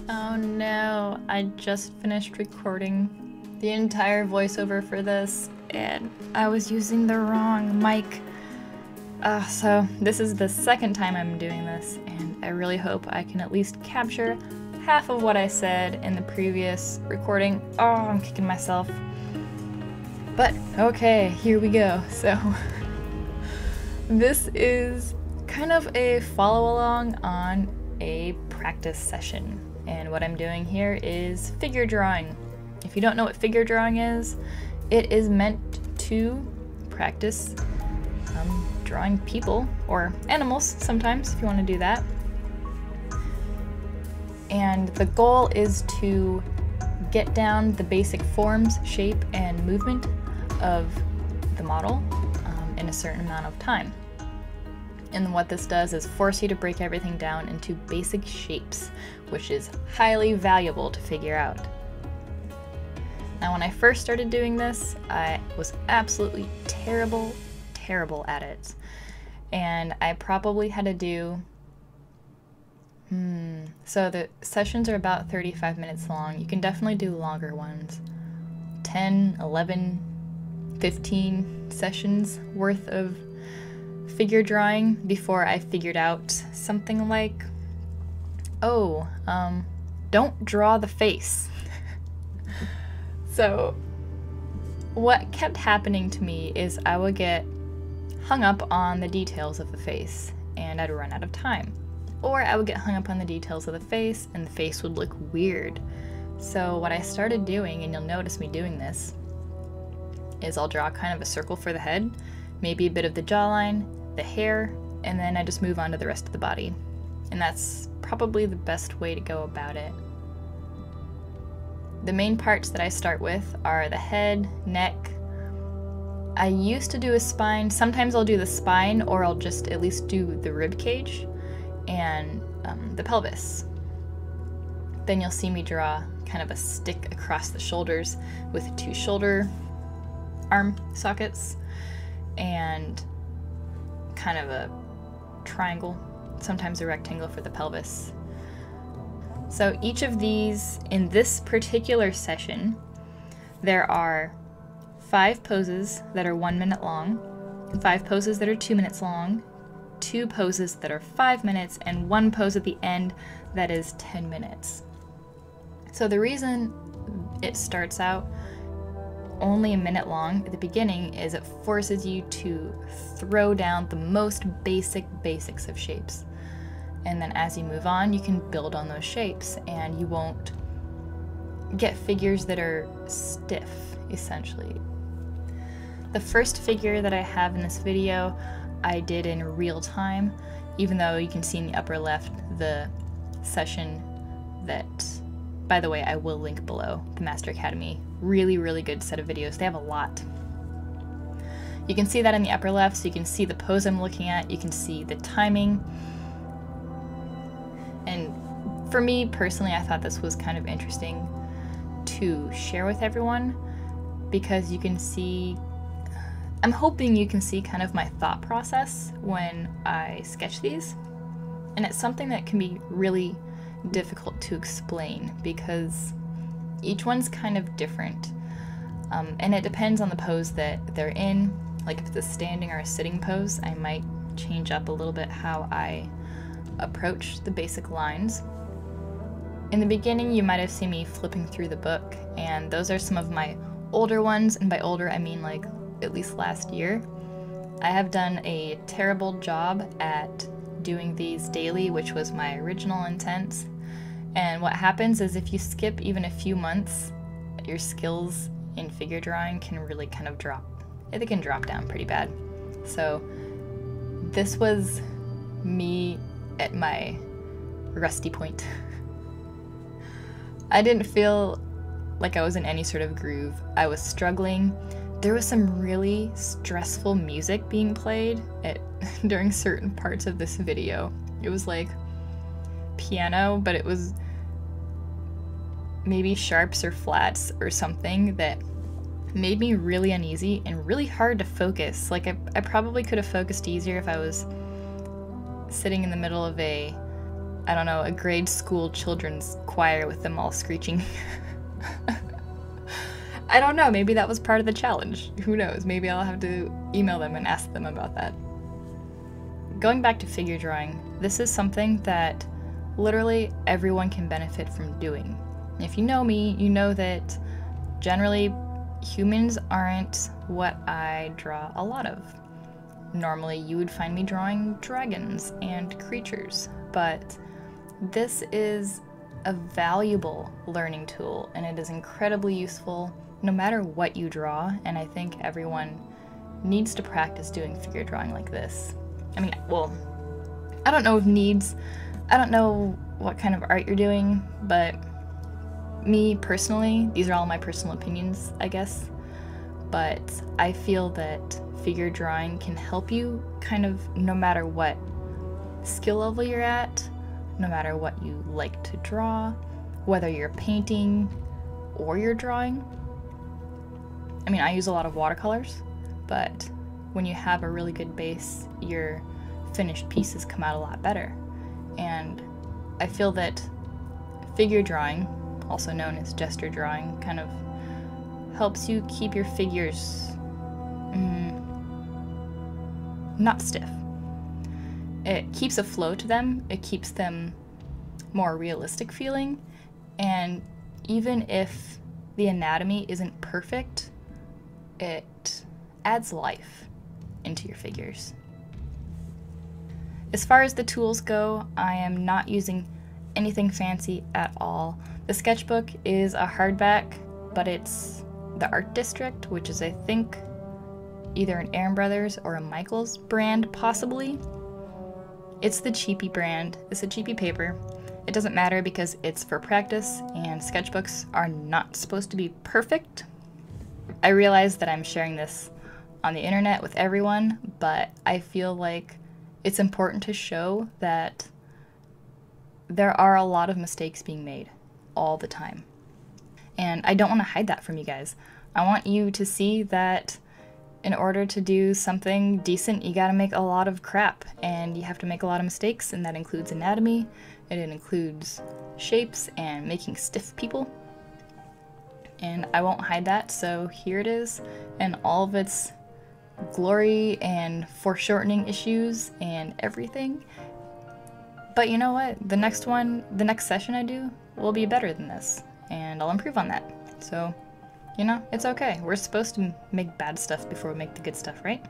Oh no, I just finished recording the entire voiceover for this, and I was using the wrong mic. So this is the second time I'm doing this, and I really hope I can at least capture half of what I said in the previous recording. Oh, I'm kicking myself. But okay, here we go. So this is kind of a follow along on a practice session. And what I'm doing here is figure drawing. If you don't know what figure drawing is, it is meant to practice drawing people or animals sometimes if you want to do that. And the goal is to get down the basic forms, shape, and movement of the model in a certain amount of time. And what this does is force you to break everything down into basic shapes, which is highly valuable to figure out. Now, when I first started doing this, I was absolutely terrible at it. And I probably had to do, so the sessions are about 35 minutes long. You can definitely do longer ones. 10, 11, 15 sessions worth of figure drawing before I figured out something like, don't draw the face. So what kept happening to me is I would get hung up on the details of the face and I'd run out of time. Or I would get hung up on the details of the face and the face would look weird. So what I started doing, and you'll notice me doing this, is I'll draw kind of a circle for the head, maybe a bit of the jawline, the hair, and then I just move on to the rest of the body. And that's probably the best way to go about it. The main parts that I start with are the head, neck. I used to do a spine. Sometimes I'll do the spine, or I'll just at least do the rib cage and the pelvis. Then you'll see me draw kind of a stick across the shoulders with 2 shoulder arm sockets and kind of a triangle, sometimes a rectangle for the pelvis. So each of these, in this particular session, there are 5 poses that are 1 minute long, 5 poses that are 2 minutes long, 2 poses that are 5 minutes, and 1 pose at the end that is 10 minutes. So the reason it starts out only a minute long at the beginning is it forces you to throw down the most basics of shapes. And then as you move on, you can build on those shapes and you won't get figures that are stiff, essentially. The first figure that I have in this video, I did in real time, even though you can see in the upper left the session that, by the way, I will link below, the Master Academy. Really good set of videos. They have a lot. You can see that in the upper left, so you can see the pose I'm looking at, you can see the timing. And for me personally, I thought this was kind of interesting to share with everyone because you can see, I'm hoping you can see kind of my thought process when I sketch these. And it's something that can be really difficult to explain because each one's kind of different. And it depends on the pose that they're in. Like if it's a standing or a sitting pose, I might change up a little bit how I approach the basic lines. In the beginning, you might have seen me flipping through the book, and those are some of my older ones, and by older I mean like at least last year. I have done a terrible job at doing these daily, which was my original intent. And what happens is if you skip even a few months, your skills in figure drawing can really kind of drop. They can drop down pretty bad. So this was me at my rusty point. I didn't feel like I was in any sort of groove. I was struggling. There was some really stressful music being played during certain parts of this video. It was like piano, but it was maybe sharps or flats or something that made me really uneasy and really hard to focus. Like I probably could have focused easier if I was sitting in the middle of a, I don't know, a grade school children's choir with them all screeching. I don't know, maybe that was part of the challenge. Who knows, maybe I'll have to email them and ask them about that. Going back to figure drawing, this is something that literally everyone can benefit from doing. If you know me, you know that generally humans aren't what I draw a lot of. Normally you would find me drawing dragons and creatures, but this is a valuable learning tool and it is incredibly useful no matter what you draw, and I think everyone needs to practice doing figure drawing like this. I mean, well, I don't know if needs, I don't know what kind of art you're doing, but me personally, these are all my personal opinions, I guess, but I feel that figure drawing can help you kind of no matter what skill level you're at, no matter what you like to draw, whether you're painting or you're drawing. I mean, I use a lot of watercolors, but when you have a really good base, your finished pieces come out a lot better. And I feel that figure drawing, also known as gesture drawing, kind of helps you keep your figures not stiff. It keeps a flow to them, it keeps them more realistic feeling, and even if the anatomy isn't perfect, it adds life into your figures. As far as the tools go, I am not using anything fancy at all. The sketchbook is a hardback, but it's the Art District, which is, I think, either an Aaron Brothers or a Michaels brand, possibly. It's the cheapy brand. It's a cheapy paper. It doesn't matter because it's for practice, and sketchbooks are not supposed to be perfect. I realize that I'm sharing this on the internet with everyone, but I feel like it's important to show that there are a lot of mistakes being made all the time. And I don't want to hide that from you guys. I want you to see that in order to do something decent, you gotta make a lot of crap, and you have to make a lot of mistakes, and that includes anatomy, and it includes shapes and making stiff people. And I won't hide that, so here it is, and all of its glory and foreshortening issues and everything. But you know what? The next session I do will be better than this, and I'll improve on that. So, you know, it's okay. We're supposed to make bad stuff before we make the good stuff, right?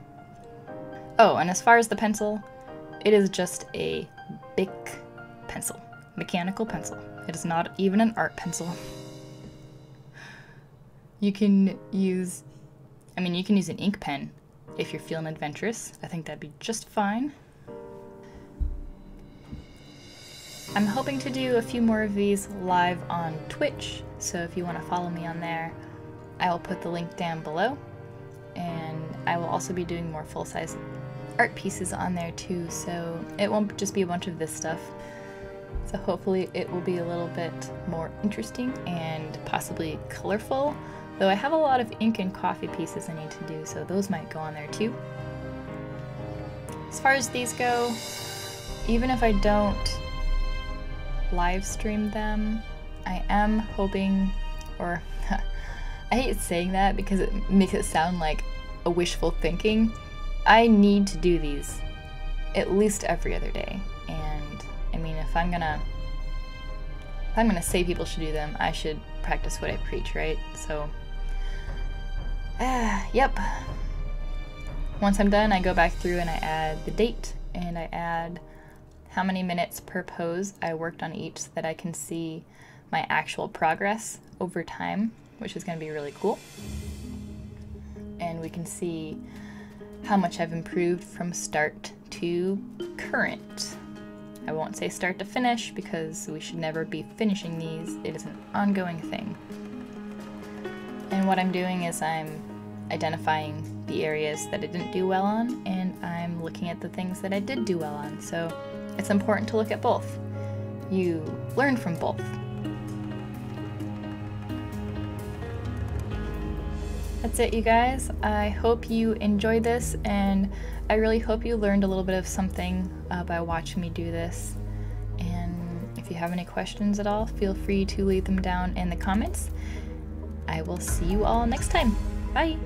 Oh, and as far as the pencil, it is just a Bic pencil, mechanical pencil. It is not even an art pencil. You can use an ink pen if you're feeling adventurous. I think that'd be just fine. I'm hoping to do a few more of these live on Twitch, so if you want to follow me on there, I will put the link down below, and I will also be doing more full-size art pieces on there too, so it won't just be a bunch of this stuff. So hopefully it will be a little bit more interesting and possibly colorful, though I have a lot of ink and coffee pieces I need to do, so those might go on there too. As far as these go, even if I don't live stream them, I am hoping, or I hate saying that because it makes it sound like a wishful thinking. I need to do these at least every other day, and I mean, if I'm gonna say people should do them, I should practice what I preach, right? So, yep. Once I'm done, I go back through and I add the date, and I add how many minutes per pose I worked on each so that I can see my actual progress over time, which is going to be really cool. And we can see how much I've improved from start to current. I won't say start to finish because we should never be finishing these. It is an ongoing thing. And what I'm doing is I'm identifying the areas that I didn't do well on, and I'm looking at the things that I did do well on. So it's important to look at both. You learn from both. That's it, you guys. I hope you enjoyed this, and I really hope you learned a little bit of something by watching me do this. And if you have any questions at all, feel free to leave them down in the comments. I will see you all next time. Bye!